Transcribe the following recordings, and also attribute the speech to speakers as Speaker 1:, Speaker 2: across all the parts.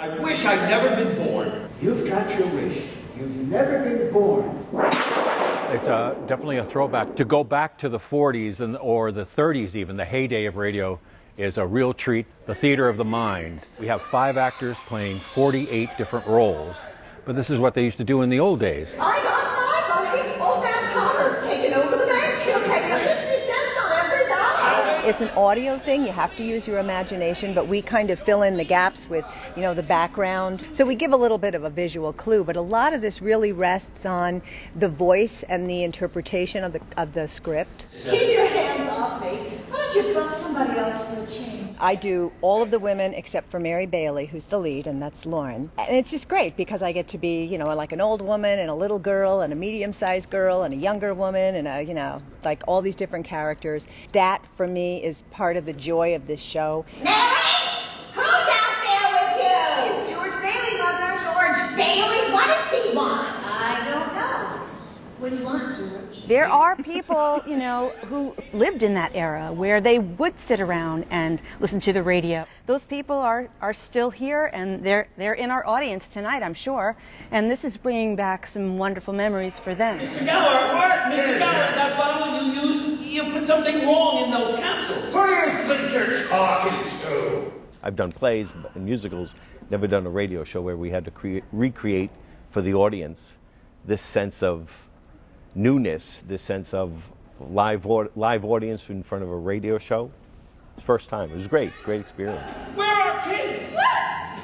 Speaker 1: I wish I'd never been born.
Speaker 2: You've got your wish. You've never been born.
Speaker 3: It's definitely a throwback. To go back to the 40s or the 30s even, the heyday of radio, is a real treat. The theater of the mind. We have 5 actors playing 48 different roles. But this is what they used to do in the old days.
Speaker 4: I got 5 of the old-man Connor's taking over the bank. She'll pay you 50 cents on every dollar.
Speaker 5: It's an audio thing. You have to use your imagination, but we kind of fill in the gaps with, the background. So we give a little bit of a visual clue, but a lot of this really rests on the voice and the interpretation of the script.
Speaker 4: Keep your hands off me. Why don't you bust somebody else for a change?
Speaker 5: I do all of the women except for Mary Bailey, who's the lead, and that's Lauren. And it's just great because I get to be, like an old woman and a little girl and a medium-sized girl and a younger woman and like all these different characters. That, for me, is part of the joy of this show.
Speaker 4: Mary! Who's out there with you? It's George Bailey, Mother. George Bailey? What does he want? I don't know. What do you want, George?
Speaker 6: There are people, who lived in that era where they would sit around and listen to the radio. Those people are still here, and they're in our audience tonight, I'm sure. And this is bringing back some wonderful memories for them.
Speaker 1: Mr. Geller, what? Mr. Geller, that bottle you used, you put something wrong in those capsules.
Speaker 2: Who do you think you're talking to?
Speaker 7: I've done plays and musicals, never done a radio show where we had to recreate for the audience this sense of newness, this sense of live audience in front of a radio show. First time. It was great experience.
Speaker 1: Where are kids?
Speaker 4: What?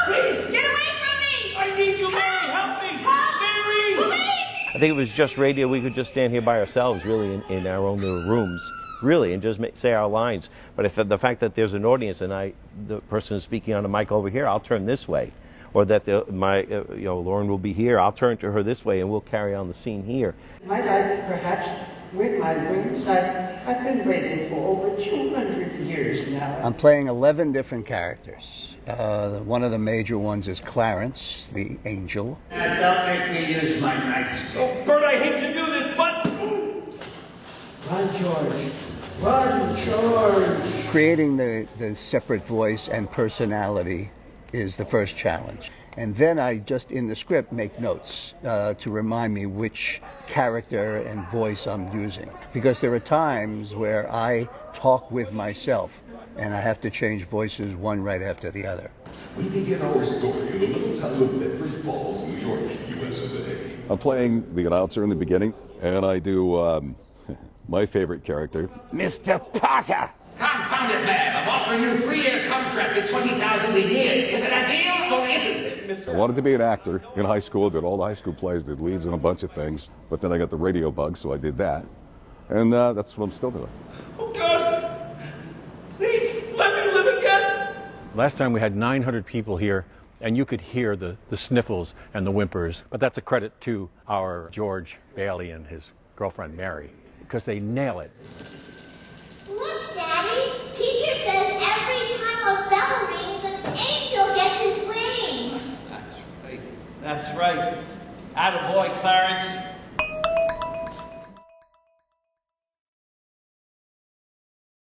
Speaker 1: Please!
Speaker 4: Get away from me!
Speaker 1: I need you, Mary! Help me! Mary!
Speaker 4: Police!
Speaker 7: I think it was just radio. We could just stand here by ourselves, really, in our own little rooms, really, and just say our lines. But if the fact that there's an audience and the person is speaking on the mic over here, I'll turn this way. Or that Lauren will be here, I'll turn to her this way and we'll carry on the scene here.
Speaker 2: Might I perhaps ring my rings? I've been waiting for over 200 years now.
Speaker 8: I'm playing 11 different characters. One of the major ones is Clarence, the angel.
Speaker 2: Don't make me use my nightstick.
Speaker 1: Oh, Bert, I hate to do this, but...
Speaker 2: Run, George. Run, George.
Speaker 8: Creating the separate voice and personality is the first challenge. And then I just, in the script, make notes to remind me which character and voice I'm using. Because there are times where I talk with myself, and I have to change voices one right after the other.
Speaker 9: We begin our story in the little town of Bedford Falls, New York, USA. I'm playing the announcer in the beginning, and I do my favorite character,
Speaker 2: Mr. Potter!
Speaker 10: Confound it, man. I'm offering you a 3-year contract at $20,000 a year. Is it a deal or isn't it?
Speaker 9: I wanted to be an actor in high school, did all the high school plays, did leads in a bunch of things, but then I got the radio bug, so I did that. And that's what I'm still doing.
Speaker 1: Oh, God! Please, let me live again!
Speaker 3: Last time we had 900 people here, and you could hear the sniffles and the whimpers. But that's a credit to our George Bailey and his girlfriend, Mary, because they nail it.
Speaker 4: Look, Daddy. Teacher says every time a bell rings, an angel gets his wings.
Speaker 1: That's right. Attaboy, Clarence.